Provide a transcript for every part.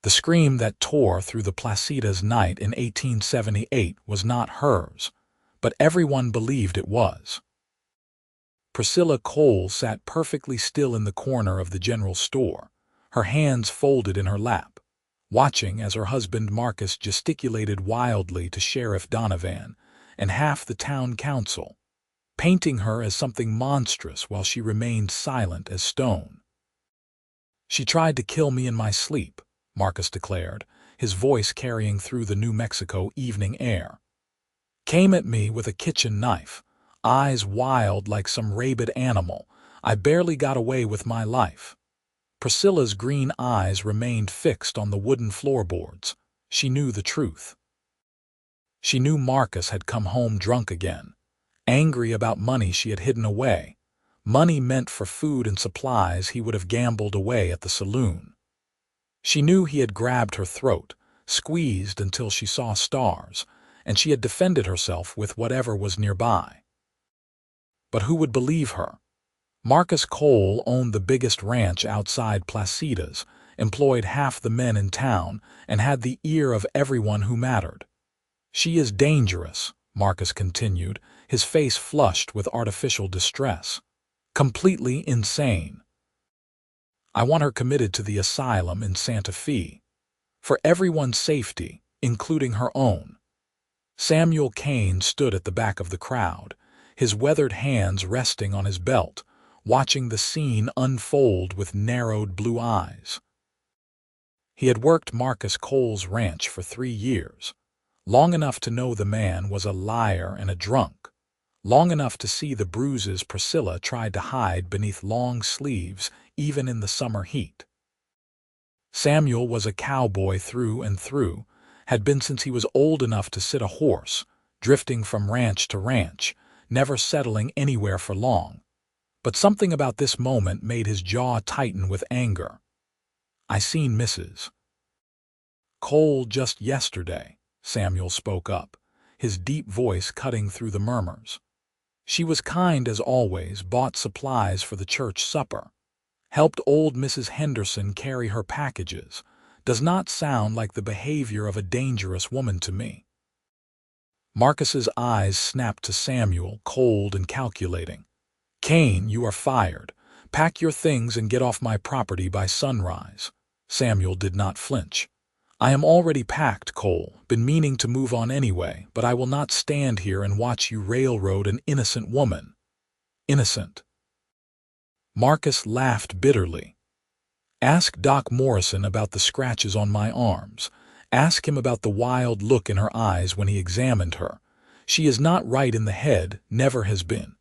The scream that tore through the Placitas night in 1878 was not hers, but everyone believed it was. Priscilla Cole sat perfectly still in the corner of the general store, her hands folded in her lap, watching as her husband Marcus gesticulated wildly to Sheriff Donovan and half the town council, painting her as something monstrous while she remained silent as stone. "She tried to kill me in my sleep," Marcus declared, his voice carrying through the New Mexico evening air. "Came at me with a kitchen knife, eyes wild like some rabid animal. I barely got away with my life." Priscilla's green eyes remained fixed on the wooden floorboards. She knew the truth. She knew Marcus had come home drunk again, angry about money she had hidden away, money meant for food and supplies he would have gambled away at the saloon. She knew he had grabbed her throat, squeezed until she saw stars, and she had defended herself with whatever was nearby. But who would believe her? Marcus Cole owned the biggest ranch outside Placitas, employed half the men in town, and had the ear of everyone who mattered. "She is dangerous," Marcus continued, his face flushed with artificial distress. "Completely insane. I want her committed to the asylum in Santa Fe. For everyone's safety, including her own." Samuel Kane stood at the back of the crowd, his weathered hands resting on his belt, watching the scene unfold with narrowed blue eyes. He had worked Marcus Cole's ranch for 3 years, long enough to know the man was a liar and a drunk, long enough to see the bruises Priscilla tried to hide beneath long sleeves even in the summer heat. Samuel was a cowboy through and through, had been since he was old enough to sit a horse, drifting from ranch to ranch, never settling anywhere for long. But something about this moment made his jaw tighten with anger. "I seen Mrs. Cole just yesterday," Samuel spoke up, his deep voice cutting through the murmurs. "She was kind as always, bought supplies for the church supper, helped old Mrs. Henderson carry her packages. Does not sound like the behavior of a dangerous woman to me." Marcus's eyes snapped to Samuel, cold and calculating. "Kane, you are fired. Pack your things and get off my property by sunrise." Samuel did not flinch. "I am already packed, Cole. Been meaning to move on anyway, but I will not stand here and watch you railroad an innocent woman." "Innocent?" Marcus laughed bitterly. "Ask Doc Morrison about the scratches on my arms. Ask him about the wild look in her eyes when he examined her. She is not right in the head, never has been."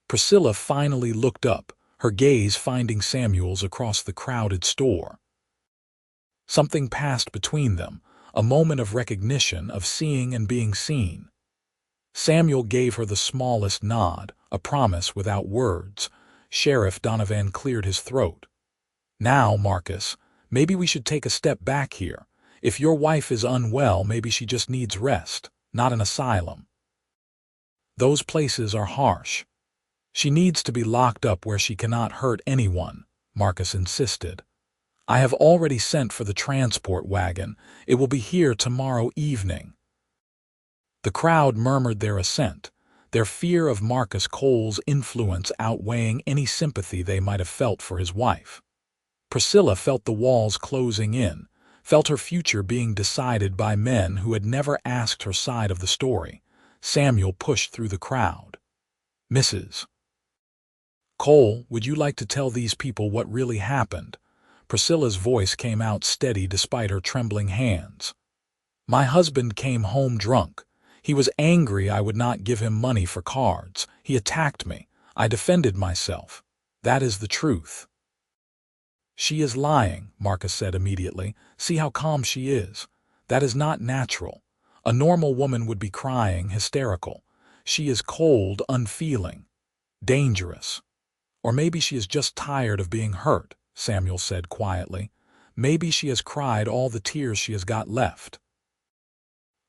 Priscilla finally looked up, her gaze finding Samuel's across the crowded store. Something passed between them, a moment of recognition, of seeing and being seen. Samuel gave her the smallest nod, a promise without words. Sheriff Donovan cleared his throat. "Now, Marcus, maybe we should take a step back here. If your wife is unwell, maybe she just needs rest, not an asylum. Those places are harsh. She needs to be locked up where she cannot hurt anyone," Marcus insisted. "I have already sent for the transport wagon. It will be here tomorrow evening." The crowd murmured their assent, their fear of Marcus Cole's influence outweighing any sympathy they might have felt for his wife. Priscilla felt the walls closing in, felt her future being decided by men who had never asked her side of the story. Samuel pushed through the crowd. "Mrs. Cole, would you like to tell these people what really happened?" Priscilla's voice came out steady despite her trembling hands. "My husband came home drunk. He was angry I would not give him money for cards. He attacked me. I defended myself. That is the truth." "She is lying," Marcus said immediately. "See how calm she is. That is not natural. A normal woman would be crying, hysterical. She is cold, unfeeling, dangerous. Or maybe she is just tired of being hurt," Samuel said quietly. "Maybe she has cried all the tears she has got left."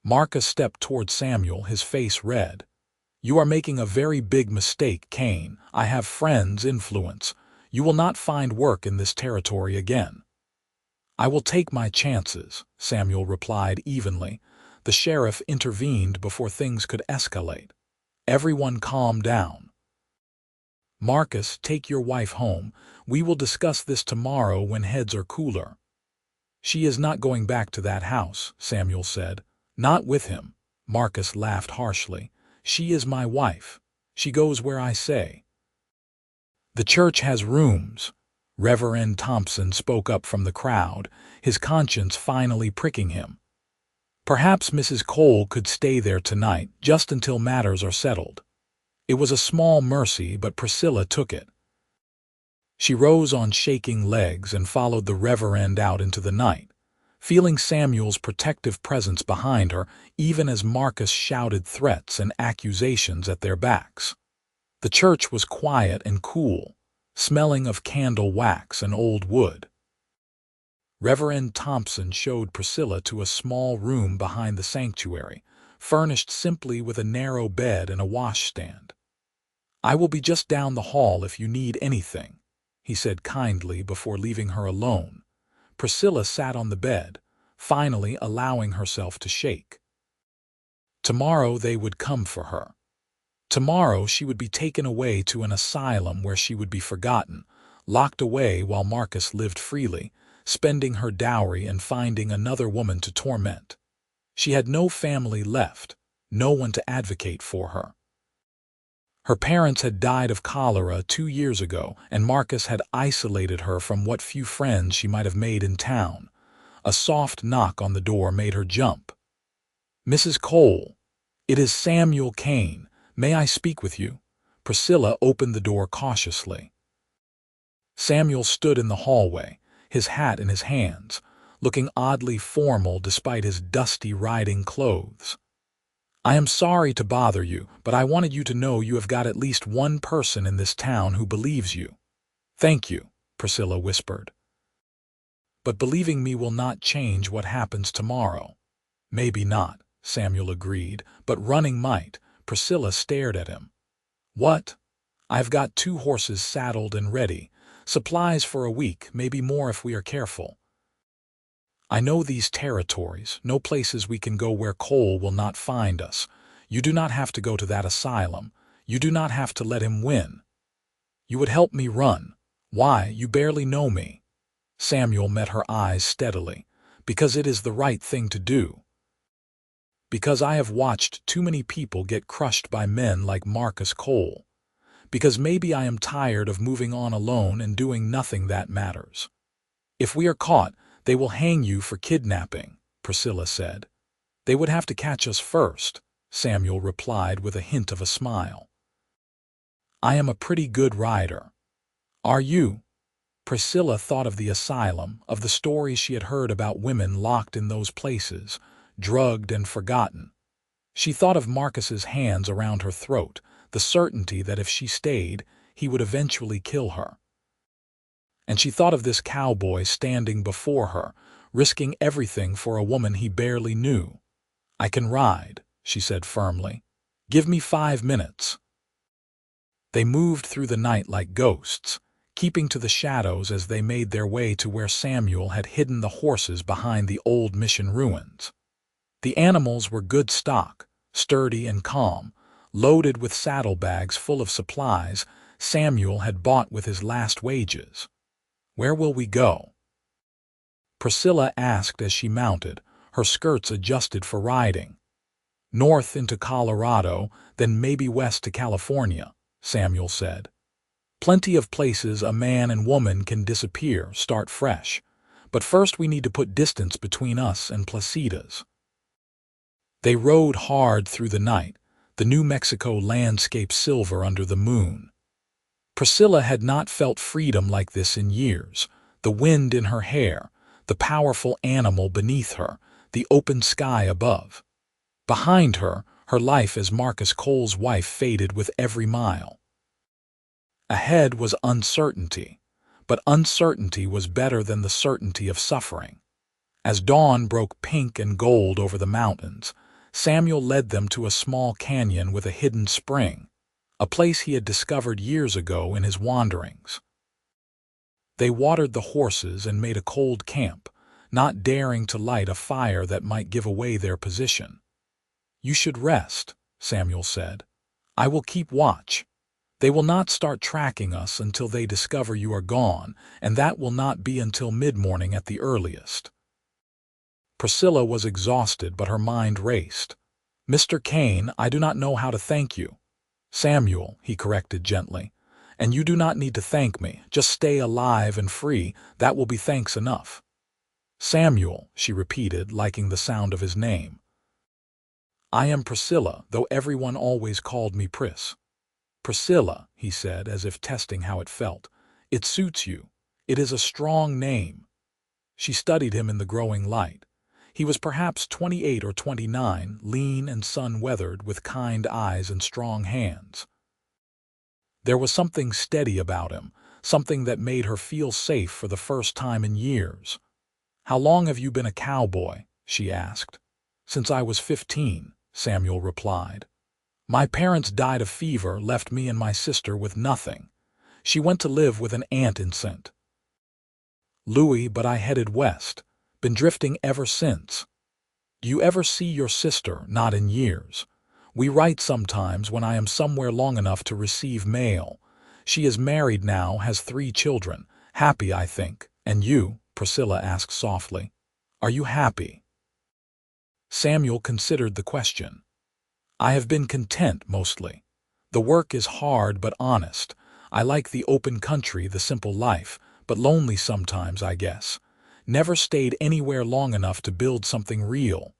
Marcus stepped toward Samuel, his face red. "You are making a very big mistake, Kane. I have friends, influence. You will not find work in this territory again." I will take my chances, Samuel replied evenly. The sheriff intervened before things could escalate. Everyone calmed down. Marcus, take your wife home. We will discuss this tomorrow when heads are cooler. She is not going back to that house, Samuel said. Not with him. Marcus laughed harshly. She is my wife. She goes where I say. The church has rooms. Reverend Thompson spoke up from the crowd, his conscience finally pricking him. Perhaps Mrs. Cole could stay there tonight, just until matters are settled. It was a small mercy, but Priscilla took it. She rose on shaking legs and followed the Reverend out into the night, feeling Samuel's protective presence behind her, even as Marcus shouted threats and accusations at their backs. The church was quiet and cool, smelling of candle wax and old wood. Reverend Thompson showed Priscilla to a small room behind the sanctuary, furnished simply with a narrow bed and a washstand. I will be just down the hall if you need anything, he said kindly before leaving her alone. Priscilla sat on the bed, finally allowing herself to shake. Tomorrow they would come for her. Tomorrow she would be taken away to an asylum where she would be forgotten, locked away while Marcus lived freely, spending her dowry and finding another woman to torment. She had no family left, no one to advocate for her. Her parents had died of cholera 2 years ago, and Marcus had isolated her from what few friends she might have made in town. A soft knock on the door made her jump. Mrs. Cole, it is Samuel Kane. May I speak with you? Priscilla opened the door cautiously. Samuel stood in the hallway, his hat in his hands, looking oddly formal despite his dusty riding clothes. I am sorry to bother you, but I wanted you to know you have got at least one person in this town who believes you. Thank you, Priscilla whispered. But believing me will not change what happens tomorrow. Maybe not, Samuel agreed, but running might. Priscilla stared at him. What? I've got 2 horses saddled and ready, supplies for a week, maybe more if we are careful. I know these territories, no places we can go where Cole will not find us. You do not have to go to that asylum. You do not have to let him win. You would help me run. Why, you barely know me. Samuel met her eyes steadily. Because it is the right thing to do. Because I have watched too many people get crushed by men like Marcus Cole. Because maybe I am tired of moving on alone and doing nothing that matters. If we are caught, they will hang you for kidnapping, Priscilla said. They would have to catch us first, Samuel replied with a hint of a smile. I am a pretty good rider. Are you? Priscilla thought of the asylum, of the stories she had heard about women locked in those places, drugged and forgotten. She thought of Marcus's hands around her throat, the certainty that if she stayed, he would eventually kill her. And she thought of this cowboy standing before her, risking everything for a woman he barely knew. I can ride, she said firmly. Give me 5 minutes. They moved through the night like ghosts, keeping to the shadows as they made their way to where Samuel had hidden the horses behind the old mission ruins. The animals were good stock, sturdy and calm, loaded with saddlebags full of supplies Samuel had bought with his last wages. Where will we go? Priscilla asked as she mounted, her skirts adjusted for riding. North into Colorado, then maybe west to California, Samuel said. Plenty of places a man and woman can disappear, start fresh. But first we need to put distance between us and Placida's. They rode hard through the night, the New Mexico landscape silver under the moon. Priscilla had not felt freedom like this in years, the wind in her hair, the powerful animal beneath her, the open sky above. Behind her, her life as Marcus Cole's wife faded with every mile. Ahead was uncertainty, but uncertainty was better than the certainty of suffering. As dawn broke pink and gold over the mountains, Samuel led them to a small canyon with a hidden spring, a place he had discovered years ago in his wanderings. They watered the horses and made a cold camp, not daring to light a fire that might give away their position. "You should rest," Samuel said. "I will keep watch. They will not start tracking us until they discover you are gone, and that will not be until mid-morning at the earliest." Priscilla was exhausted, but her mind raced. "Mr. Kane, I do not know how to thank you." "Samuel," he corrected gently. "And you do not need to thank me. Just stay alive and free. That will be thanks enough." "Samuel," she repeated, liking the sound of his name. "I am Priscilla, though everyone always called me Pris." "Priscilla," he said, as if testing how it felt. "It suits you. It is a strong name." She studied him in the growing light. He was perhaps 28 or 29, lean and sun-weathered, with kind eyes and strong hands. There was something steady about him, something that made her feel safe for the first time in years. "How long have you been a cowboy?" she asked. "Since I was 15, Samuel replied. "My parents died of fever, left me and my sister with nothing. She went to live with an aunt in St. Louis, but I headed west. Been drifting ever since." "Do you ever see your sister?" "Not in years. We write sometimes when I am somewhere long enough to receive mail. She is married now, has 3 children. Happy, I think. And you?" Priscilla asked softly. "Are you happy?" Samuel considered the question. "I have been content, mostly. The work is hard but honest. I like the open country, the simple life, but lonely sometimes, I guess. Never stayed anywhere long enough to build something real."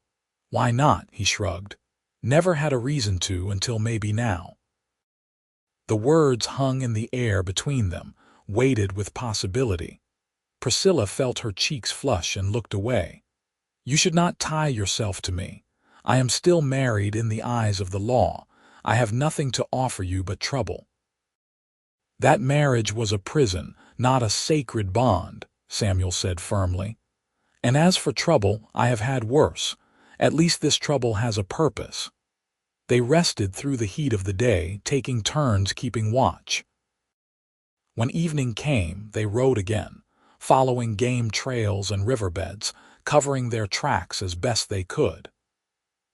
"Why not?" he shrugged. "Never had a reason to until maybe now." The words hung in the air between them, weighted with possibility. Priscilla felt her cheeks flush and looked away. "You should not tie yourself to me. I am still married in the eyes of the law. I have nothing to offer you but trouble." "That marriage was a prison, not a sacred bond," Samuel said firmly. "And as for trouble, I have had worse. At least this trouble has a purpose." They rested through the heat of the day, taking turns keeping watch. When evening came, they rode again, following game trails and riverbeds, covering their tracks as best they could.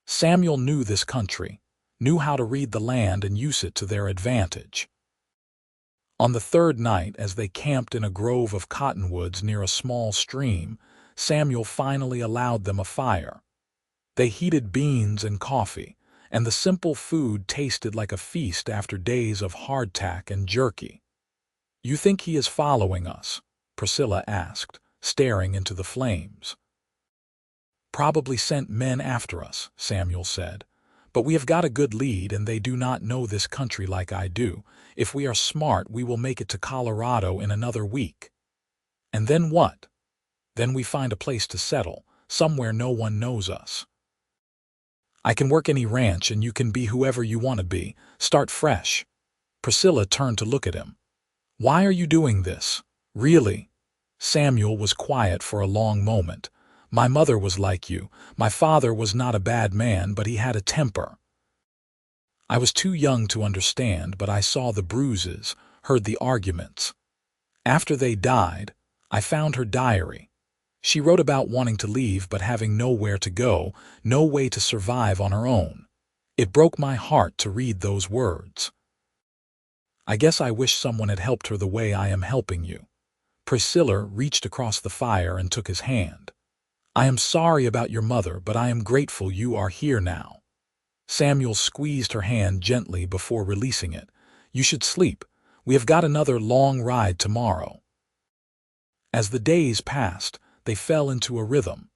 Samuel knew this country, knew how to read the land and use it to their advantage. On the 3rd night, as they camped in a grove of cottonwoods near a small stream, Samuel finally allowed them a fire. They heated beans and coffee, and the simple food tasted like a feast after days of hardtack and jerky. "You think he is following us?" Priscilla asked, staring into the flames. "Probably sent men after us," Samuel said. "But we have got a good lead, and they do not know this country like I do. If we are smart, we will make it to Colorado in another week." "And then what?" "Then we find a place to settle, somewhere no one knows us. I can work any ranch, and you can be whoever you want to be. Start fresh." Priscilla turned to look at him. "Why are you doing this? Really?" Samuel was quiet for a long moment. "My mother was like you. My father was not a bad man, but he had a temper. I was too young to understand, but I saw the bruises, heard the arguments. After they died, I found her diary. She wrote about wanting to leave but having nowhere to go, no way to survive on her own. It broke my heart to read those words. I guess I wish someone had helped her the way I am helping you." Priscilla reached across the fire and took his hand. "I am sorry about your mother, but I am grateful you are here now." Samuel squeezed her hand gently before releasing it. "You should sleep. We have got another long ride tomorrow." As the days passed, they fell into a rhythm.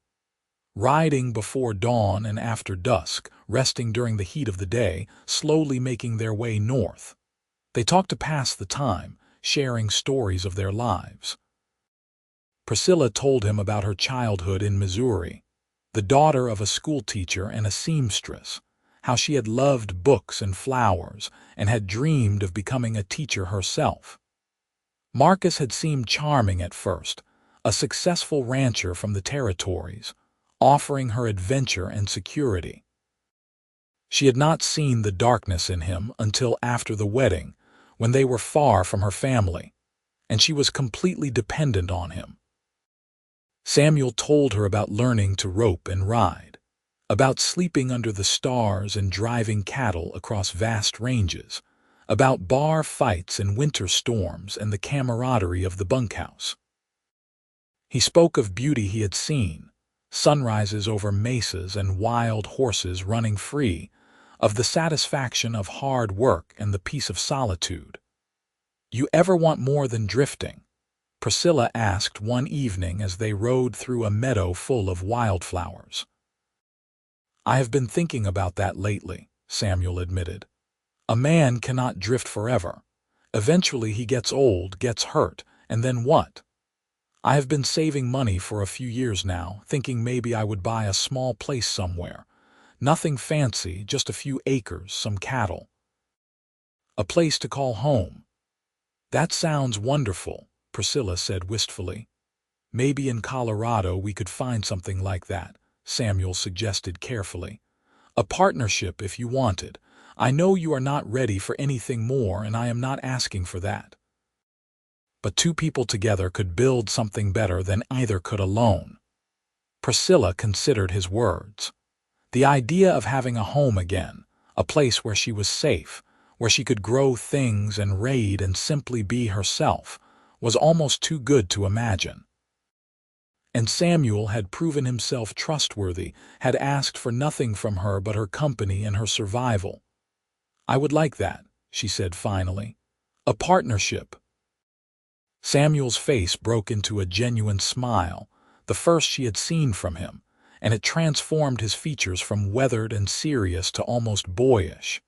Riding before dawn and after dusk, resting during the heat of the day, slowly making their way north. They talked to pass the time, sharing stories of their lives. Priscilla told him about her childhood in Missouri, the daughter of a schoolteacher and a seamstress, how she had loved books and flowers and had dreamed of becoming a teacher herself. Marcus had seemed charming at first, a successful rancher from the territories, offering her adventure and security. She had not seen the darkness in him until after the wedding, when they were far from her family, and she was completely dependent on him. Samuel told her about learning to rope and ride, about sleeping under the stars and driving cattle across vast ranges, about bar fights and winter storms and the camaraderie of the bunkhouse. He spoke of beauty he had seen, sunrises over mesas and wild horses running free, of the satisfaction of hard work and the peace of solitude. "You ever want more than drifting?" Priscilla asked one evening as they rode through a meadow full of wildflowers. "I have been thinking about that lately," Samuel admitted. "A man cannot drift forever. Eventually he gets old, gets hurt, and then what? I have been saving money for a few years now, thinking maybe I would buy a small place somewhere. Nothing fancy, just a few acres, some cattle. A place to call home." "That sounds wonderful," Priscilla said wistfully. "Maybe in Colorado we could find something like that," Samuel suggested carefully. "A partnership if you wanted. I know you are not ready for anything more, and I am not asking for that. But two people together could build something better than either could alone." Priscilla considered his words. The idea of having a home again, a place where she was safe, where she could grow things and raid and simply be herself, was almost too good to imagine. And Samuel had proven himself trustworthy, had asked for nothing from her but her company and her survival. "I would like that," she said finally. "A partnership." Samuel's face broke into a genuine smile, the first she had seen from him, and it transformed his features from weathered and serious to almost boyish.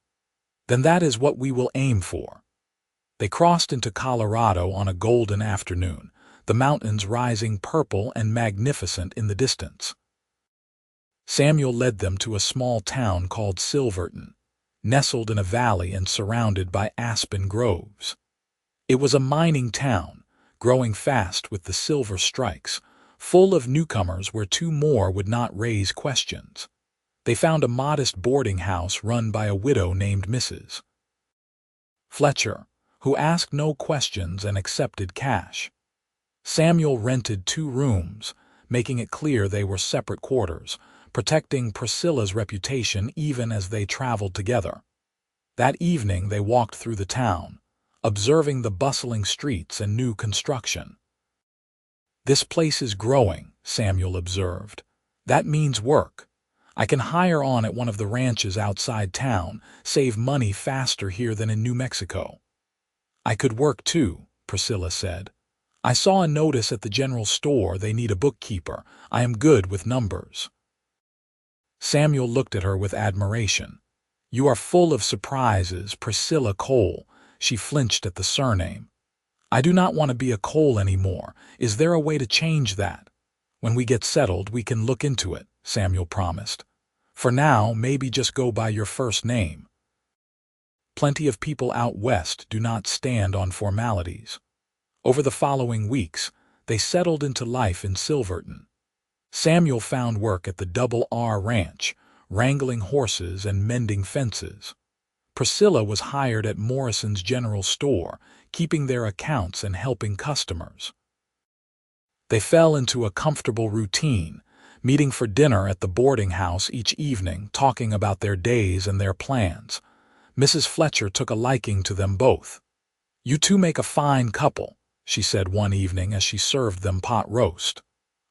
"Then that is what we will aim for." They crossed into Colorado on a golden afternoon, the mountains rising purple and magnificent in the distance. Samuel led them to a small town called Silverton, nestled in a valley and surrounded by aspen groves. It was a mining town, growing fast with the silver strikes, full of newcomers where two more would not raise questions. They found a modest boarding house run by a widow named Mrs. Fletcher, who asked no questions and accepted cash. Samuel rented 2 rooms, making it clear they were separate quarters, protecting Priscilla's reputation even as they traveled together. That evening they walked through the town, observing the bustling streets and new construction. "This place is growing," Samuel observed. "That means work. I can hire on at one of the ranches outside town, save money faster here than in New Mexico." "I could work too," Priscilla said. "I saw a notice at the general store they need a bookkeeper. I am good with numbers." Samuel looked at her with admiration. "You are full of surprises, Priscilla Cole." She flinched at the surname. "I do not want to be a Cole anymore. Is there a way to change that?" "When we get settled, we can look into it," Samuel promised. "For now, maybe just go by your first name." Plenty of people out west do not stand on formalities. Over the following weeks, they settled into life in Silverton. Samuel found work at the Double R Ranch, wrangling horses and mending fences. Priscilla was hired at Morrison's General Store, keeping their accounts and helping customers. They fell into a comfortable routine, meeting for dinner at the boarding house each evening, talking about their days and their plans. Mrs. Fletcher took a liking to them both. "You two make a fine couple," she said one evening as she served them pot roast.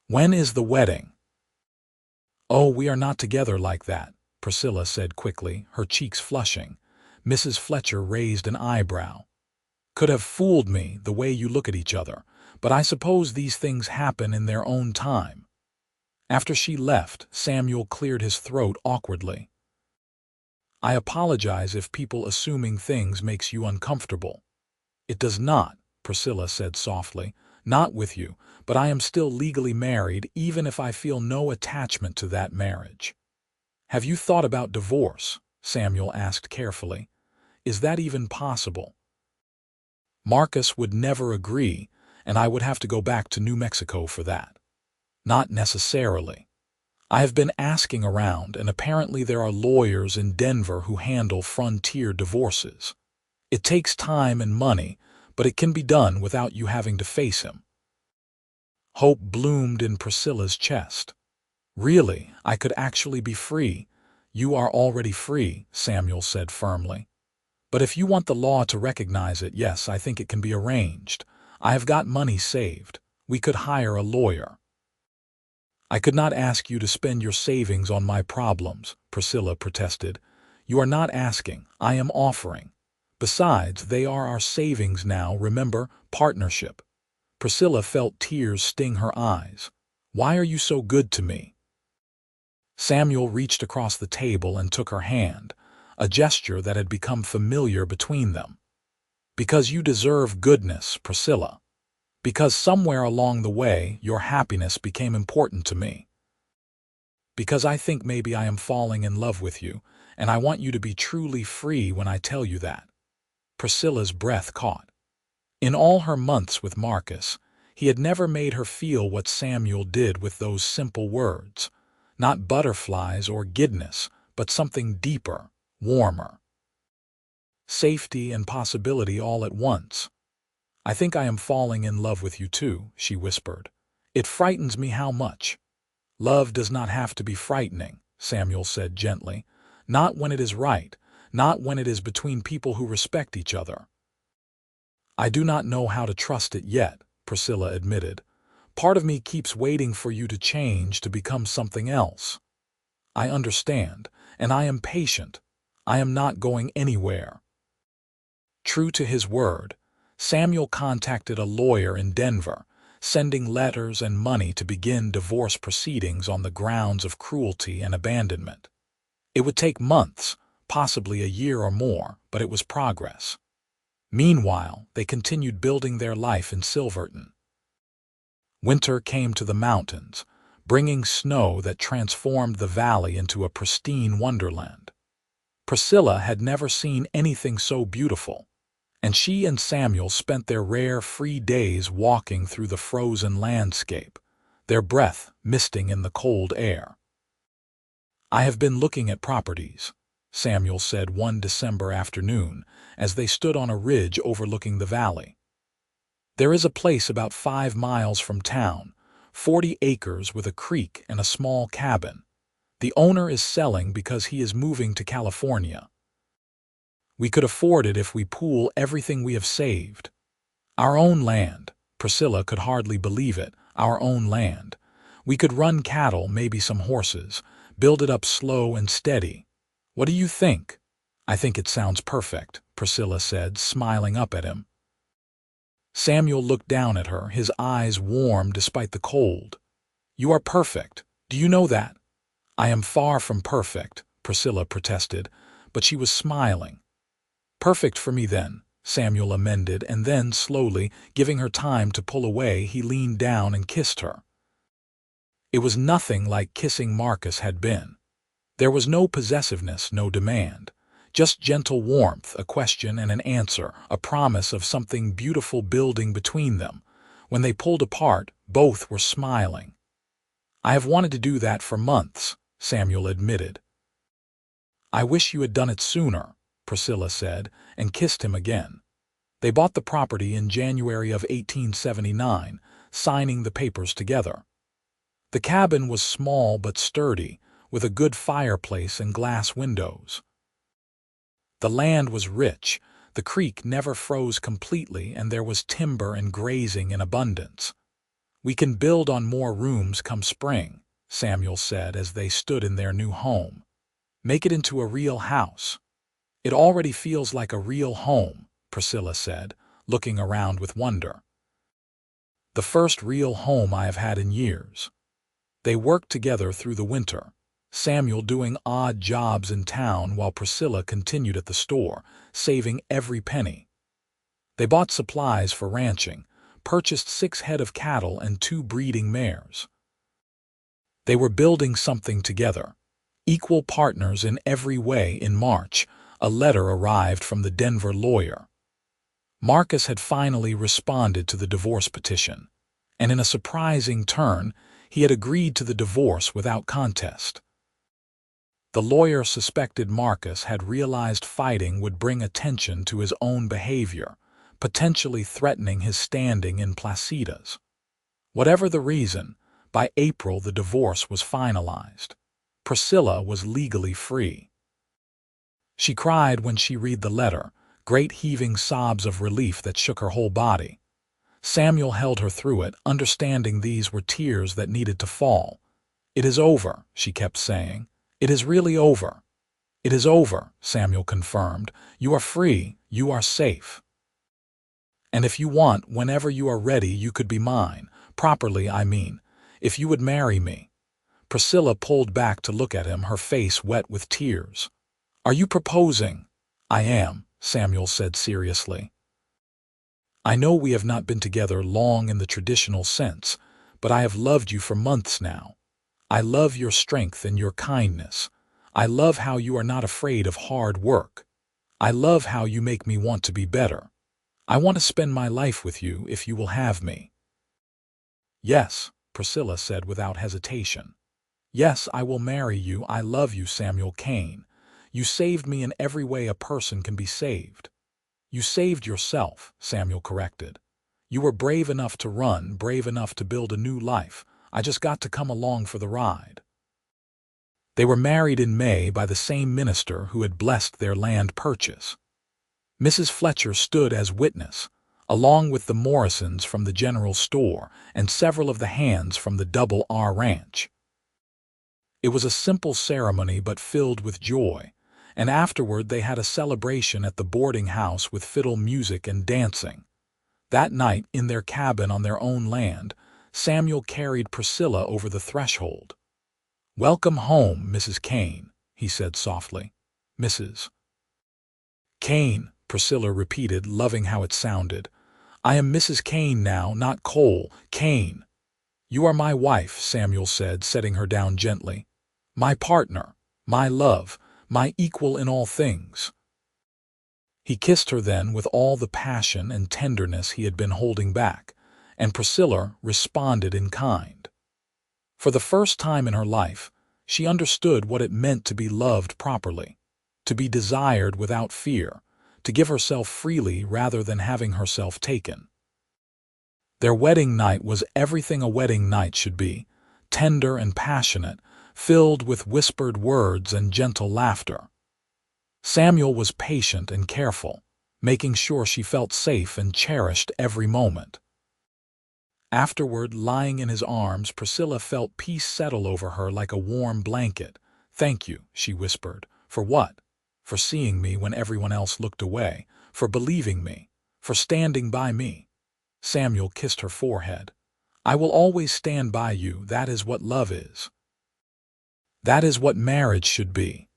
"When is the wedding?" "Oh, we are not together like that," Priscilla said quickly, her cheeks flushing. Mrs. Fletcher raised an eyebrow. "Could have fooled me the way you look at each other, but I suppose these things happen in their own time." After she left, Samuel cleared his throat awkwardly. "I apologize if people assuming things makes you uncomfortable." "It does not," Priscilla said softly. "Not with you, but I am still legally married even if I feel no attachment to that marriage." "Have you thought about divorce?" Samuel asked carefully. "Is that even possible?" "Marcus would never agree, and I would have to go back to New Mexico for that." "Not necessarily. I have been asking around, and apparently there are lawyers in Denver who handle frontier divorces. It takes time and money, but it can be done without you having to face him." Hope bloomed in Priscilla's chest. Really, I could actually be free. You are already free, Samuel said firmly. But if you want the law to recognize it, yes, I think it can be arranged. I have got money saved. We could hire a lawyer. I could not ask you to spend your savings on my problems, Priscilla protested. You are not asking, I am offering. Besides, they are our savings now, remember, partnership. Priscilla felt tears sting her eyes. Why are you so good to me? Samuel reached across the table and took her hand, a gesture that had become familiar between them. Because you deserve goodness, Priscilla. Because somewhere along the way, your happiness became important to me. Because I think maybe I am falling in love with you, and I want you to be truly free when I tell you that. Priscilla's breath caught. In all her months with Marcus, he had never made her feel what Samuel did with those simple words. Not butterflies or giddiness, but something deeper, warmer. Safety and possibility all at once. I think I am falling in love with you too, she whispered. It frightens me how much. Love does not have to be frightening, Samuel said gently. Not when it is right, not when it is between people who respect each other. I do not know how to trust it yet, Priscilla admitted. Part of me keeps waiting for you to change, to become something else. I understand, and I am patient. I am not going anywhere. True to his word, Samuel contacted a lawyer in Denver, sending letters and money to begin divorce proceedings on the grounds of cruelty and abandonment. It would take months, possibly a year or more, but it was progress. Meanwhile, they continued building their life in Silverton. Winter came to the mountains, bringing snow that transformed the valley into a pristine wonderland. Priscilla had never seen anything so beautiful, and she and Samuel spent their rare free days walking through the frozen landscape, their breath misting in the cold air. I have been looking at properties, Samuel said one December afternoon as they stood on a ridge overlooking the valley. There is a place about 5 miles from town, 40 acres with a creek and a small cabin. The owner is selling because he is moving to California. We could afford it if we pool everything we have saved. Our own land. Priscilla could hardly believe it. Our own land. We could run cattle, maybe some horses, build it up slow and steady. What do you think? I think it sounds perfect, Priscilla said, smiling up at him. Samuel looked down at her, his eyes warm despite the cold. You are perfect. Do you know that? I am far from perfect, Priscilla protested, but she was smiling. Perfect for me then, Samuel amended, and then, slowly, giving her time to pull away, he leaned down and kissed her. It was nothing like kissing Marcus had been. There was no possessiveness, no demand. Just gentle warmth, a question and an answer, a promise of something beautiful building between them. When they pulled apart, both were smiling. I have wanted to do that for months, Samuel admitted. I wish you had done it sooner, Priscilla said, and kissed him again. They bought the property in January of 1879, signing the papers together. The cabin was small but sturdy, with a good fireplace and glass windows. The land was rich, the creek never froze completely, and there was timber and grazing in abundance. We can build on more rooms come spring, Samuel said as they stood in their new home. Make it into a real house. It already feels like a real home, Priscilla said, looking around with wonder. The first real home I have had in years. They worked together through the winter, Samuel doing odd jobs in town while Priscilla continued at the store, saving every penny. They bought supplies for ranching, purchased 6 head of cattle and 2 breeding mares. They were building something together, equal partners in every way. In March, a letter arrived from the Denver lawyer. Marcus had finally responded to the divorce petition, and in a surprising turn, he had agreed to the divorce without contest. The lawyer suspected Marcus had realized fighting would bring attention to his own behavior, potentially threatening his standing in Placitas. Whatever the reason, by April the divorce was finalized. Priscilla was legally free. She cried when she read the letter, great heaving sobs of relief that shook her whole body. Samuel held her through it, understanding these were tears that needed to fall. "It is over," she kept saying. "It is really over." "It is over," Samuel confirmed. "You are free. You are safe. And if you want, whenever you are ready, you could be mine. Properly, I mean. If you would marry me." Priscilla pulled back to look at him, her face wet with tears. "Are you proposing?" "I am," Samuel said seriously. "I know we have not been together long in the traditional sense, but I have loved you for months now. I love your strength and your kindness. I love how you are not afraid of hard work. I love how you make me want to be better. I want to spend my life with you if you will have me." "Yes," Priscilla said without hesitation. "Yes, I will marry you. I love you, Samuel Kane. You saved me in every way a person can be saved." "You saved yourself," Samuel corrected. "You were brave enough to run, brave enough to build a new life. I just got to come along for the ride." They were married in May by the same minister who had blessed their land purchase. Mrs. Fletcher stood as witness, along with the Morrisons from the general store and several of the hands from the Double R Ranch. It was a simple ceremony but filled with joy, and afterward they had a celebration at the boarding house with fiddle music and dancing. That night, in their cabin on their own land, Samuel carried Priscilla over the threshold. "Welcome home, Mrs. Kane," he said softly. "Mrs. Kane," Priscilla repeated, loving how it sounded. "I am Mrs. Kane now, not Cole, Kane." "You are my wife," Samuel said, setting her down gently. "My partner, my love, my equal in all things." He kissed her then with all the passion and tenderness he had been holding back, and Priscilla responded in kind. For the first time in her life, she understood what it meant to be loved properly, to be desired without fear, to give herself freely rather than having herself taken. Their wedding night was everything a wedding night should be, tender and passionate, filled with whispered words and gentle laughter. Samuel was patient and careful, making sure she felt safe and cherished every moment. Afterward, lying in his arms, Priscilla felt peace settle over her like a warm blanket. "Thank you," she whispered. "For what?" "For seeing me when everyone else looked away, for believing me, for standing by me." Samuel kissed her forehead. "I will always stand by you. That is what love is. That is what marriage should be."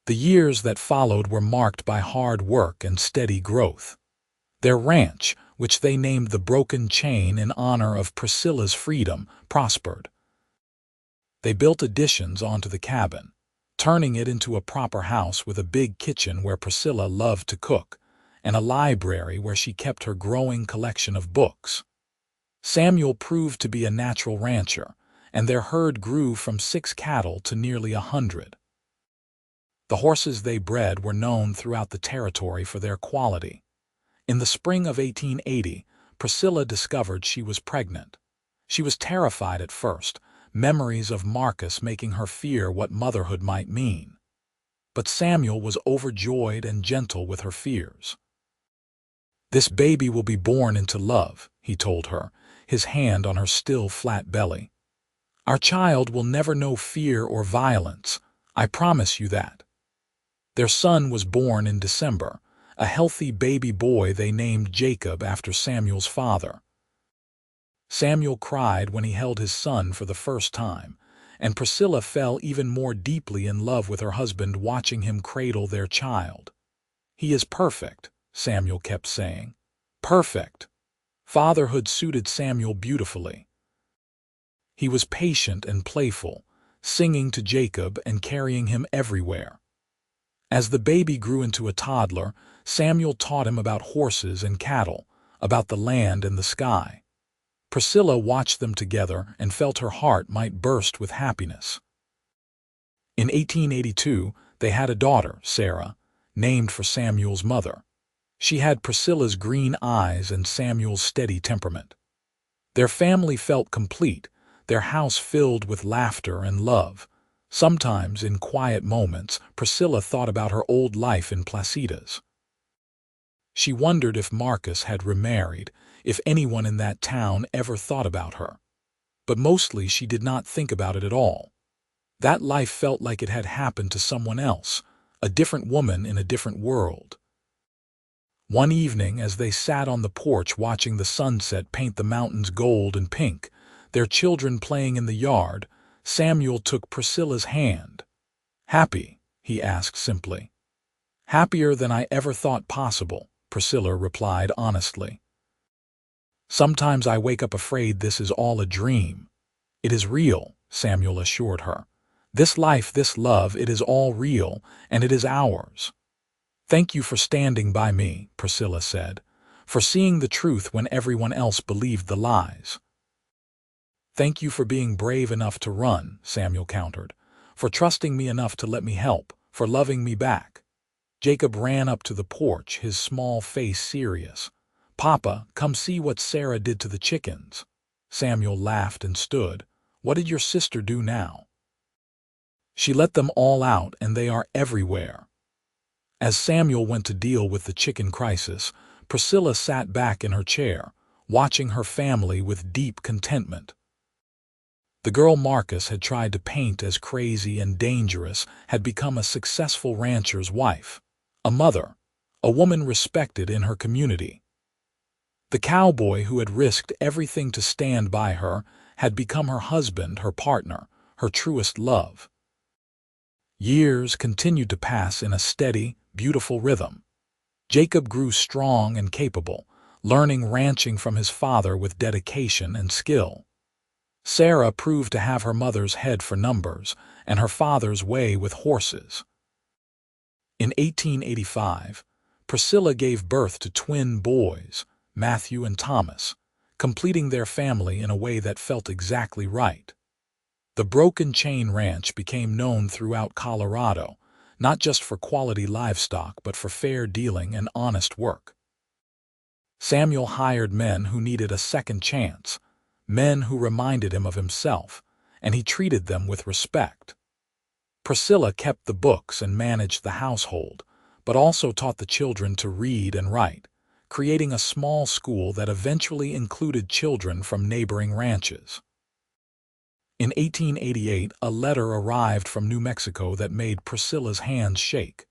The years that followed were marked by hard work and steady growth. Their ranch, which they named the Broken Chain in honor of Priscilla's freedom, prospered. They built additions onto the cabin, turning it into a proper house with a big kitchen where Priscilla loved to cook, and a library where she kept her growing collection of books. Samuel proved to be a natural rancher, and their herd grew from 6 cattle to nearly 100. The horses they bred were known throughout the territory for their quality. In the spring of 1880, Priscilla discovered she was pregnant. She was terrified at first, memories of Marcus making her fear what motherhood might mean. But Samuel was overjoyed and gentle with her fears. "This baby will be born into love," he told her, his hand on her still flat belly. "Our child will never know fear or violence. I promise you that." Their son was born in December, a healthy baby boy they named Jacob after Samuel's father. Samuel cried when he held his son for the first time, and Priscilla fell even more deeply in love with her husband watching him cradle their child. "He is perfect," Samuel kept saying. "Perfect." Fatherhood suited Samuel beautifully. He was patient and playful, singing to Jacob and carrying him everywhere. As the baby grew into a toddler, Samuel taught him about horses and cattle, about the land and the sky. Priscilla watched them together and felt her heart might burst with happiness. In 1882, they had a daughter, Sarah, named for Samuel's mother. She had Priscilla's green eyes and Samuel's steady temperament. Their family felt complete, their house filled with laughter and love. Sometimes, in quiet moments, Priscilla thought about her old life in Placitas. She wondered if Marcus had remarried, if anyone in that town ever thought about her. But mostly she did not think about it at all. That life felt like it had happened to someone else, a different woman in a different world. One evening, as they sat on the porch watching the sunset paint the mountains gold and pink, their children playing in the yard, Samuel took Priscilla's hand. "Happy?" he asked simply. "Happier than I ever thought possible," Priscilla replied honestly. "Sometimes I wake up afraid this is all a dream." "It is real," Samuel assured her. "This life, this love, it is all real, and it is ours." "Thank you for standing by me," Priscilla said, "for seeing the truth when everyone else believed the lies." "Thank you for being brave enough to run," Samuel countered, "for trusting me enough to let me help, for loving me back." Jacob ran up to the porch, his small face serious. "Papa, come see what Sarah did to the chickens." Samuel laughed and stood. "What did your sister do now?" "She let them all out, and they are everywhere." As Samuel went to deal with the chicken crisis, Priscilla sat back in her chair, watching her family with deep contentment. The girl Marcus had tried to paint as crazy and dangerous had become a successful rancher's wife, a mother, a woman respected in her community. The cowboy who had risked everything to stand by her had become her husband, her partner, her truest love. Years continued to pass in a steady, beautiful rhythm. Jacob grew strong and capable, learning ranching from his father with dedication and skill. Sarah proved to have her mother's head for numbers and her father's way with horses. In 1885, Priscilla gave birth to twin boys, Matthew and Thomas, completing their family in a way that felt exactly right. The Broken Chain Ranch became known throughout Colorado, not just for quality livestock but for fair dealing and honest work. Samuel hired men who needed a second chance, men who reminded him of himself, and he treated them with respect. Priscilla kept the books and managed the household, but also taught the children to read and write, creating a small school that eventually included children from neighboring ranches. In 1888, a letter arrived from New Mexico that made Priscilla's hands shake.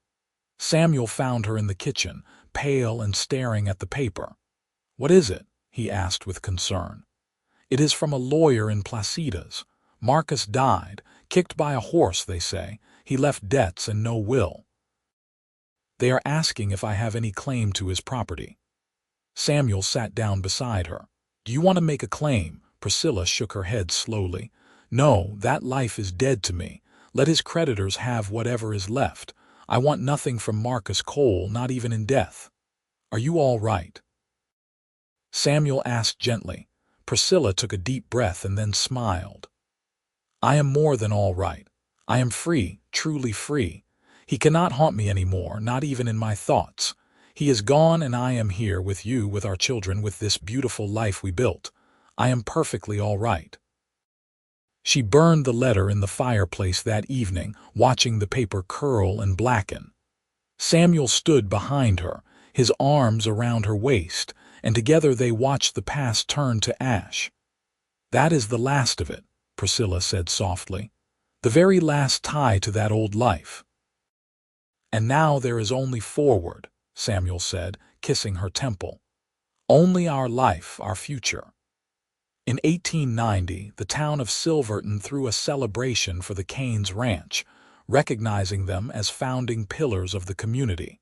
Samuel found her in the kitchen, pale and staring at the paper. "What is it?" he asked with concern. "It is from a lawyer in Placitas. Marcus died, kicked by a horse, they say. He left debts and no will. They are asking if I have any claim to his property." Samuel sat down beside her. "Do you want to make a claim?" Priscilla shook her head slowly. "No, that life is dead to me. Let his creditors have whatever is left. I want nothing from Marcus Cole, not even in death. Are you all right?" Samuel asked gently. Priscilla took a deep breath and then smiled. "I am more than all right. I am free, truly free. He cannot haunt me anymore, not even in my thoughts. He is gone and I am here with you, with our children, with this beautiful life we built. I am perfectly all right." She burned the letter in the fireplace that evening, watching the paper curl and blacken. Samuel stood behind her, his arms around her waist, and together they watched the past turn to ash. "That is the last of it," Priscilla said softly. "The very last tie to that old life." "And now there is only forward," Samuel said, kissing her temple. "Only our life, our future." In 1890, the town of Silverton threw a celebration for the Kane's ranch, recognizing them as founding pillars of the community.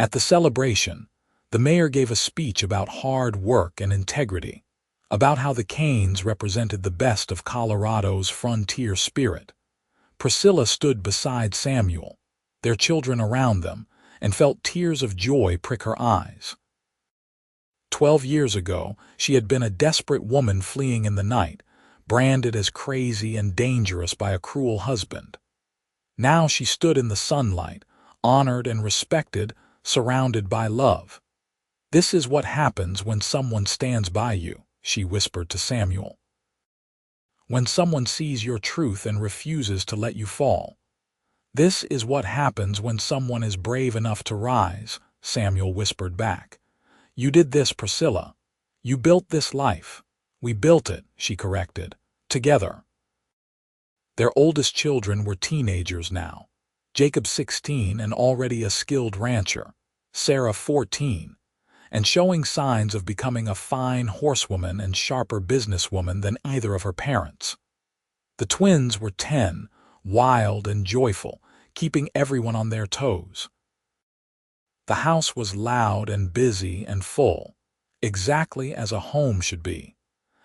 At the celebration, the mayor gave a speech about hard work and integrity, about how the Kanes represented the best of Colorado's frontier spirit. Priscilla stood beside Samuel, their children around them, and felt tears of joy prick her eyes. 12 years ago, she had been a desperate woman fleeing in the night, branded as crazy and dangerous by a cruel husband. Now she stood in the sunlight, honored and respected, surrounded by love. This is what happens when someone stands by you. she whispered to Samuel. "When someone sees your truth and refuses to let you fall. This is what happens when someone is brave enough to rise," Samuel whispered back. "You did this, Priscilla. You built this life." "We built it," she corrected. "Together." Their oldest children were teenagers now. Jacob 16 and already a skilled rancher, Sarah 14, and showing signs of becoming a fine horsewoman and sharper businesswoman than either of her parents. The twins were 10, wild and joyful, keeping everyone on their toes. The house was loud and busy and full, exactly as a home should be.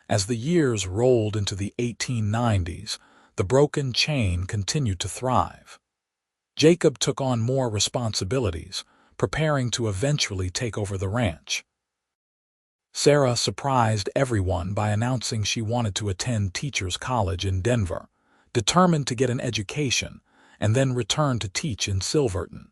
As the years rolled into the 1890s, the broken chain continued to thrive. Jacob took on more responsibilities, preparing to eventually take over the ranch. Sarah surprised everyone by announcing she wanted to attend Teachers College in Denver, determined to get an education, and then return to teach in Silverton.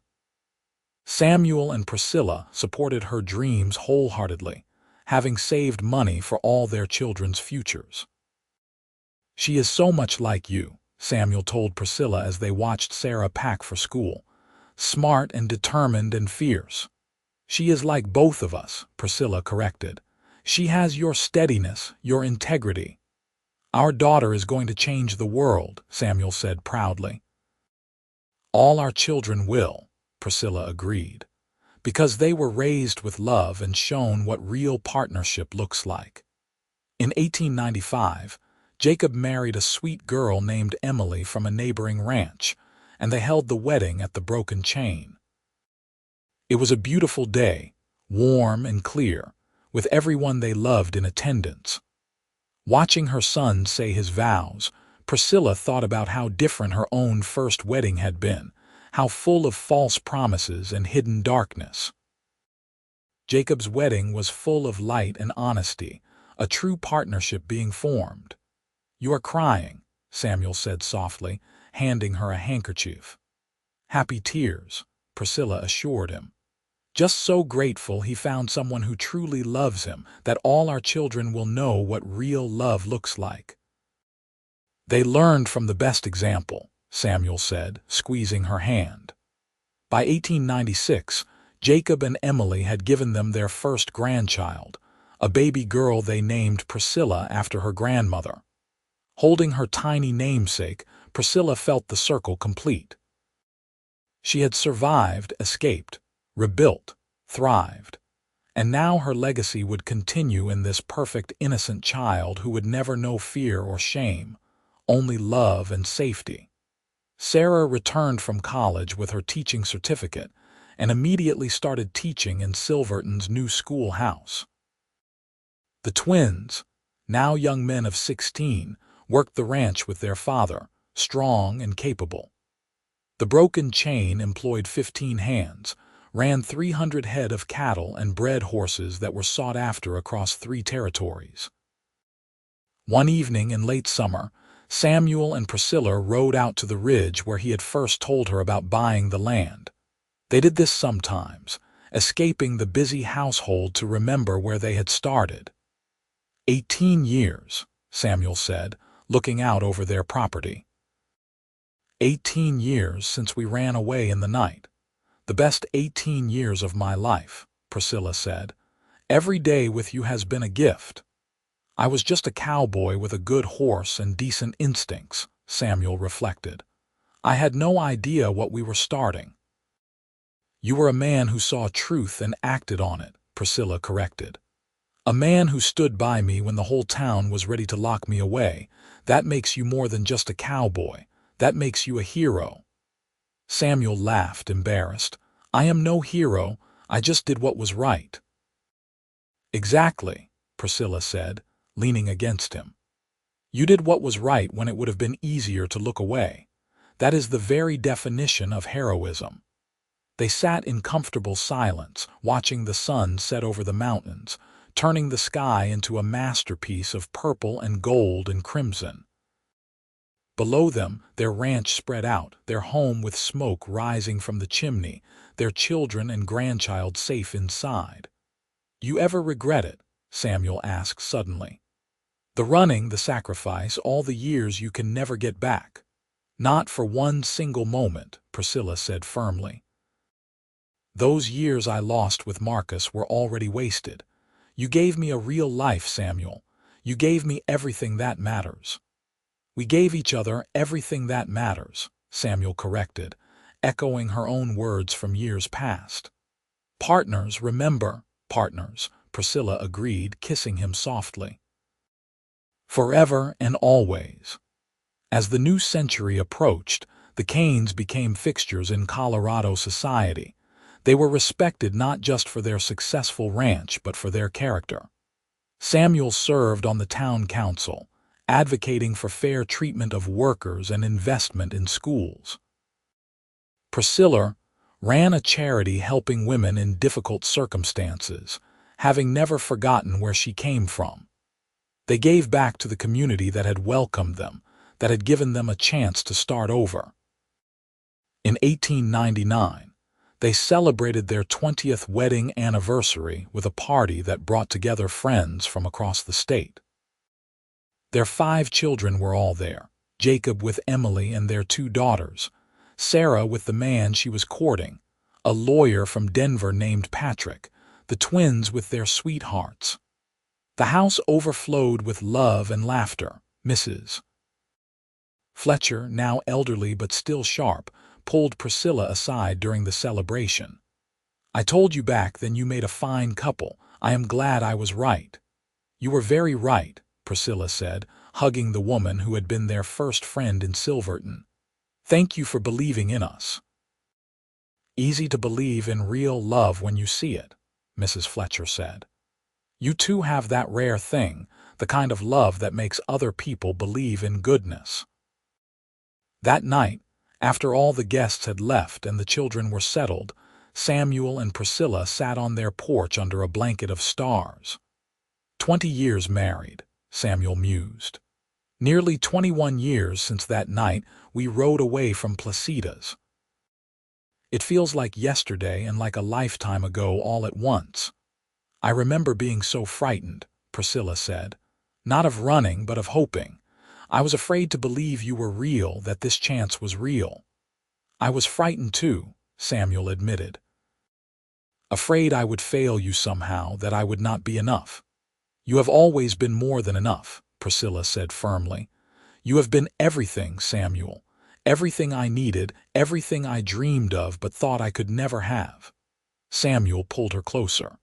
Samuel and Priscilla supported her dreams wholeheartedly, having saved money for all their children's futures. "She is so much like you," Samuel told Priscilla as they watched Sarah pack for school. "Smart and determined and fierce." "She is like both of us," Priscilla corrected. "She has your steadiness, your integrity." "Our daughter is going to change the world," Samuel said proudly. "All our children will," Priscilla agreed, "because they were raised with love and shown what real partnership looks like." In 1895, Jacob married a sweet girl named Emily from a neighboring ranch, and they held the wedding at the Broken Chain. It was a beautiful day, warm and clear, with everyone they loved in attendance. Watching her son say his vows, Priscilla thought about how different her own first wedding had been, how full of false promises and hidden darkness. Jacob's wedding was full of light and honesty, a true partnership being formed. "You are crying," Samuel said softly, handing her a handkerchief. "Happy tears," Priscilla assured him. "Just so grateful he found someone who truly loves him, that all our children will know what real love looks like." "They learned from the best example," Samuel said, squeezing her hand. By 1896, Jacob and Emily had given them their first grandchild, a baby girl they named Priscilla after her grandmother. Holding her tiny namesake, Priscilla felt the circle complete. She had survived, escaped, rebuilt, thrived, and now her legacy would continue in this perfect innocent child who would never know fear or shame, only love and safety. Sarah returned from college with her teaching certificate and immediately started teaching in Silverton's new schoolhouse. The twins, now young men of 16, worked the ranch with their father, strong and capable. The Broken Chain employed 15 hands, ran 300 head of cattle and bred horses that were sought after across 3 territories. One evening in late summer, Samuel and Priscilla rode out to the ridge where he had first told her about buying the land. They did this sometimes, escaping the busy household to remember where they had started. 18 years, Samuel said, looking out over their property. 18 years since we ran away in the night. The best 18 years of my life, Priscilla said. Every day with you has been a gift. I was just a cowboy with a good horse and decent instincts, Samuel reflected. I had no idea what we were starting. You were a man who saw truth and acted on it, Priscilla corrected. A man who stood by me when the whole town was ready to lock me away. That makes you more than just a cowboy. That makes you a hero. Samuel laughed, embarrassed. I am no hero. I just did what was right. Exactly, Priscilla said, leaning against him. You did what was right when it would have been easier to look away. That is the very definition of heroism. They sat in comfortable silence, watching the sun set over the mountains, turning the sky into a masterpiece of purple and gold and crimson. Below them, their ranch spread out, their home with smoke rising from the chimney, their children and grandchild safe inside. You ever regret it? Samuel asked suddenly. The running, the sacrifice, all the years you can never get back. Not for one single moment, Priscilla said firmly. Those years I lost with Marcus were already wasted. You gave me a real life, Samuel. You gave me everything that matters. We gave each other everything that matters, Samuel corrected, echoing her own words from years past. Partners, remember, partners, Priscilla agreed, kissing him softly. Forever and always. As the new century approached, the Kanes became fixtures in Colorado society. They were respected not just for their successful ranch but for their character. Samuel served on the town council, advocating for fair treatment of workers and investment in schools. Priscilla ran a charity helping women in difficult circumstances, having never forgotten where she came from. They gave back to the community that had welcomed them, that had given them a chance to start over. In 1899, they celebrated their 20th wedding anniversary with a party that brought together friends from across the state. Their 5 children were all there, Jacob with Emily and their 2 daughters, Sarah with the man she was courting, a lawyer from Denver named Patrick, the twins with their sweethearts. The house overflowed with love and laughter. Mrs. Fletcher, now elderly but still sharp, pulled Priscilla aside during the celebration. "I told you back then you made a fine couple. I am glad I was right." "You were very right," Priscilla said, hugging the woman who had been their first friend in Silverton. "Thank you for believing in us." "Easy to believe in real love when you see it," Mrs. Fletcher said. "You two have that rare thing, the kind of love that makes other people believe in goodness." That night, after all the guests had left and the children were settled, Samuel and Priscilla sat on their porch under a blanket of stars. 20 years married, Samuel mused. Nearly 21 years since that night we rode away from Placida's. It feels like yesterday and like a lifetime ago all at once. "I remember being so frightened," Priscilla said. "Not of running, but of hoping. I was afraid to believe you were real, that this chance was real." "I was frightened too," Samuel admitted. "Afraid I would fail you somehow, that I would not be enough." "You have always been more than enough," Priscilla said firmly. "You have been everything, Samuel. Everything I needed, everything I dreamed of but thought I could never have." Samuel pulled her closer.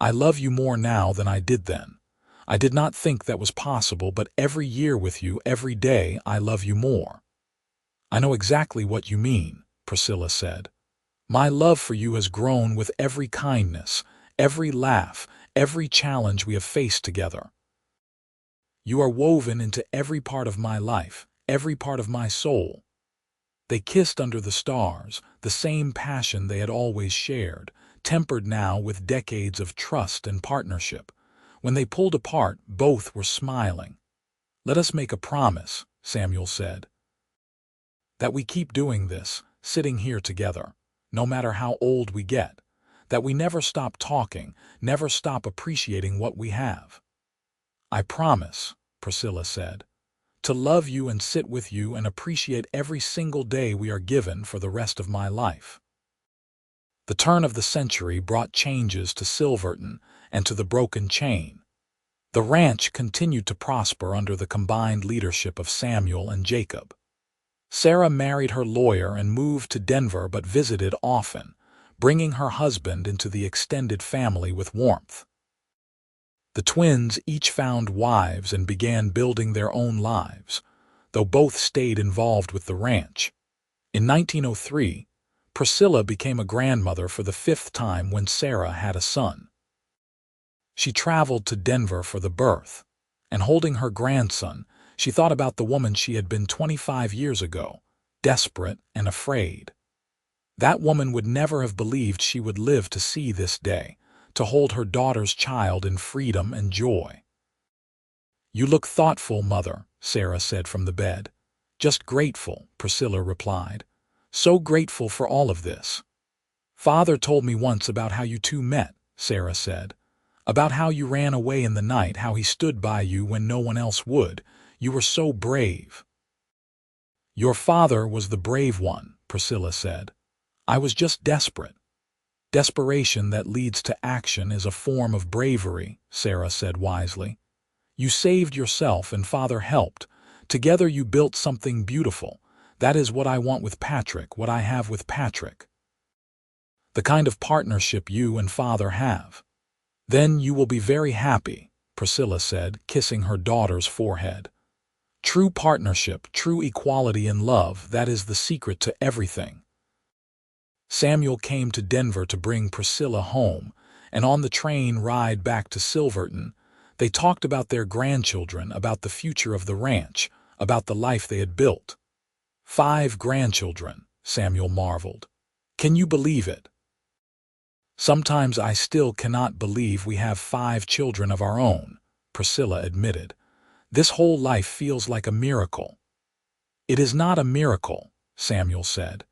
"I love you more now than I did then. I did not think that was possible, but every year with you, every day, I love you more." "I know exactly what you mean," Priscilla said. "My love for you has grown with every kindness, every laugh, every challenge we have faced together. You are woven into every part of my life, every part of my soul." They kissed under the stars, the same passion they had always shared, tempered now with decades of trust and partnership. When they pulled apart, both were smiling. "Let us make a promise," Samuel said, "that we keep doing this, sitting here together, no matter how old we get, that we never stop talking, never stop appreciating what we have." "I promise," Priscilla said, "to love you and sit with you and appreciate every single day we are given for the rest of my life." The turn of the century brought changes to Silverton and to the broken chain. The ranch continued to prosper under the combined leadership of Samuel and Jacob. Sarah married her lawyer and moved to Denver but visited often, bringing her husband into the extended family with warmth. The twins each found wives and began building their own lives, though both stayed involved with the ranch. In 1903, Priscilla became a grandmother for the 5th time when Sarah had a son. She traveled to Denver for the birth, and holding her grandson, she thought about the woman she had been 25 years ago, desperate and afraid. That woman would never have believed she would live to see this day, to hold her daughter's child in freedom and joy. "You look thoughtful, Mother," Sarah said from the bed. "Just grateful," Priscilla replied. "So grateful for all of this." "Father told me once about how you two met," Sarah said. About how you ran away in the night, how he stood by you when no one else would. You were so brave." "Your father was the brave one," Priscilla said. "I was just desperate." "Desperation that leads to action is a form of bravery," Sarah said wisely. "You saved yourself and father helped. Together you built something beautiful. That is what I want with Patrick, what I have with Patrick. The kind of partnership you and father have." "Then you will be very happy," Priscilla said, kissing her daughter's forehead. "True partnership, true equality in love, that is the secret to everything." Samuel came to Denver to bring Priscilla home, and on the train ride back to Silverton, they talked about their grandchildren, about the future of the ranch, about the life they had built. 5 grandchildren, Samuel marveled. "Can you believe it?" "Sometimes I still cannot believe we have 5 children of our own," Priscilla admitted. "This whole life feels like a miracle." "It is not a miracle," Samuel said.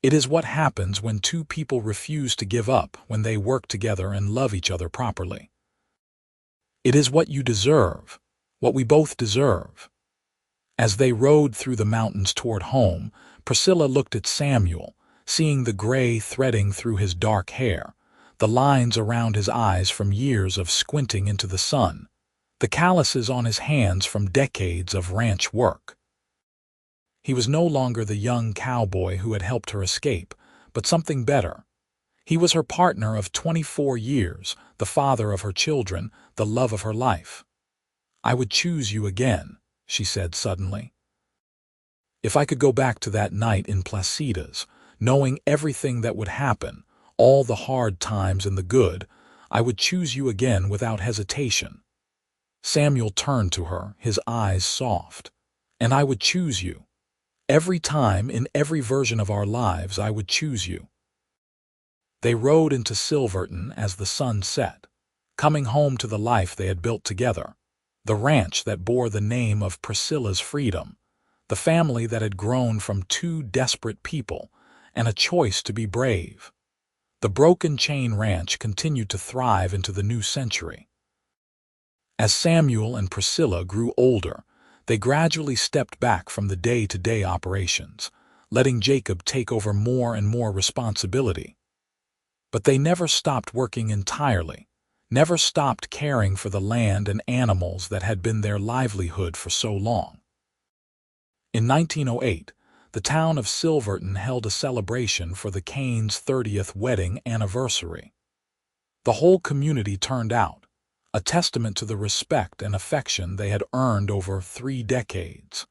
"It is what happens when 2 people refuse to give up, when they work together and love each other properly. It is what you deserve, what we both deserve." As they rode through the mountains toward home, Priscilla looked at Samuel, seeing the gray threading through his dark hair, the lines around his eyes from years of squinting into the sun, the calluses on his hands from decades of ranch work. He was no longer the young cowboy who had helped her escape, but something better. He was her partner of 24 years, the father of her children, the love of her life. "I would choose you again," she said suddenly. "If I could go back to that night in Placida's, knowing everything that would happen, all the hard times and the good, I would choose you again without hesitation." Samuel turned to her, his eyes soft. "And I would choose you. Every time, in every version of our lives, I would choose you." They rode into Silverton as the sun set, coming home to the life they had built together, the ranch that bore the name of Priscilla's freedom, the family that had grown from 2 desperate people and a choice to be brave. The Broken Chain Ranch continued to thrive into the new century. As Samuel and Priscilla grew older, they gradually stepped back from the day-to-day operations, letting Jacob take over more and more responsibility. But they never stopped working entirely, never stopped caring for the land and animals that had been their livelihood for so long. In 1908, the town of Silverton held a celebration for the Kanes' 30th wedding anniversary. The whole community turned out, a testament to the respect and affection they had earned over 3 decades.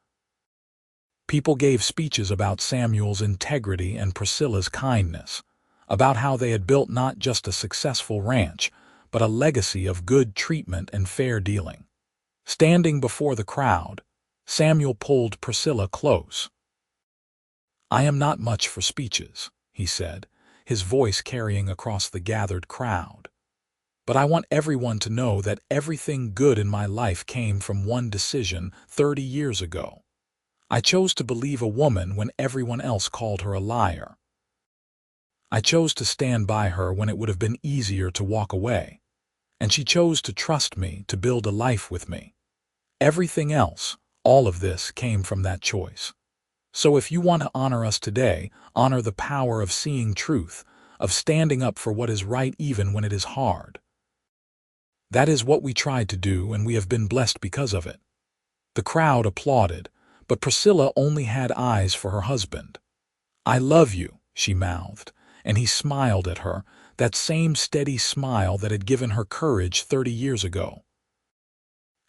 People gave speeches about Samuel's integrity and Priscilla's kindness, about how they had built not just a successful ranch, but a legacy of good treatment and fair dealing. Standing before the crowd, Samuel pulled Priscilla close. "I am not much for speeches," he said, his voice carrying across the gathered crowd. "But I want everyone to know that everything good in my life came from one decision 30 years ago. I chose to believe a woman when everyone else called her a liar. I chose to stand by her when it would have been easier to walk away. And she chose to trust me, to build a life with me. Everything else, all of this, came from that choice. So if you want to honor us today, honor the power of seeing truth, of standing up for what is right even when it is hard." That is what we tried to do, and we have been blessed because of it. The crowd applauded, but Priscilla only had eyes for her husband. "I love you," she mouthed, and he smiled at her, that same steady smile that had given her courage 30 years ago.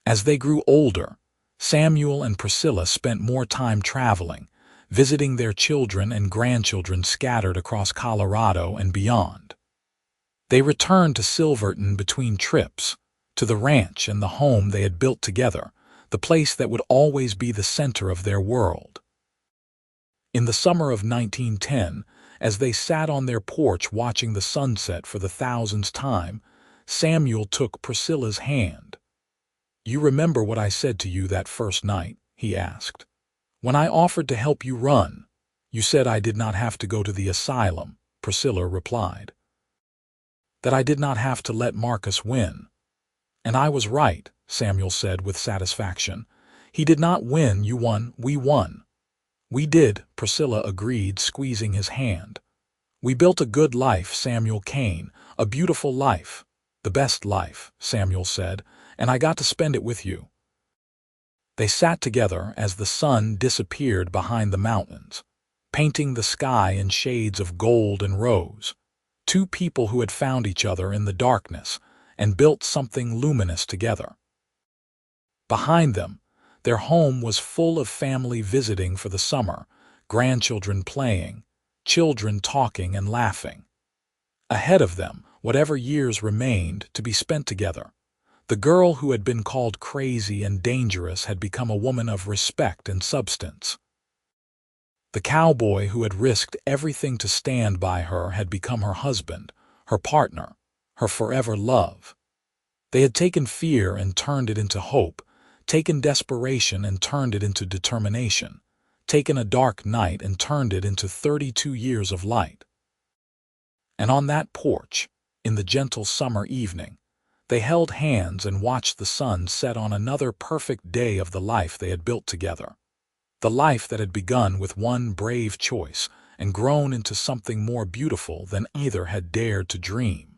As they grew older, Samuel and Priscilla spent more time traveling, visiting their children and grandchildren scattered across Colorado and beyond. They returned to Silverton between trips, to the ranch and the home they had built together, the place that would always be the center of their world. In the summer of 1910, as they sat on their porch watching the sunset for the 1000th time, Samuel took Priscilla's hand. "You remember what I said to you that first night?" he asked. "When I offered to help you run, you said I did not have to go to the asylum," Priscilla replied. "That I did not have to let Marcus win," And I was right, Samuel said with satisfaction. He did not win, you won, we won. We did, Priscilla agreed, squeezing his hand. We built a good life, Samuel Kane, a beautiful life. The best life, Samuel said, and I got to spend it with you. They sat together as the sun disappeared behind the mountains, painting the sky in shades of gold and rose. Two people who had found each other in the darkness and built something luminous together. Behind them, their home was full of family visiting for the summer, grandchildren playing, children talking and laughing. Ahead of them, whatever years remained to be spent together. The girl who had been called crazy and dangerous had become a woman of respect and substance. The cowboy who had risked everything to stand by her had become her husband, her partner, her forever love. They had taken fear and turned it into hope, taken desperation and turned it into determination, taken a dark night and turned it into 32 years of light. And on that porch, in the gentle summer evening, they held hands and watched the sun set on another perfect day of the life they had built together. The life that had begun with one brave choice and grown into something more beautiful than either had dared to dream.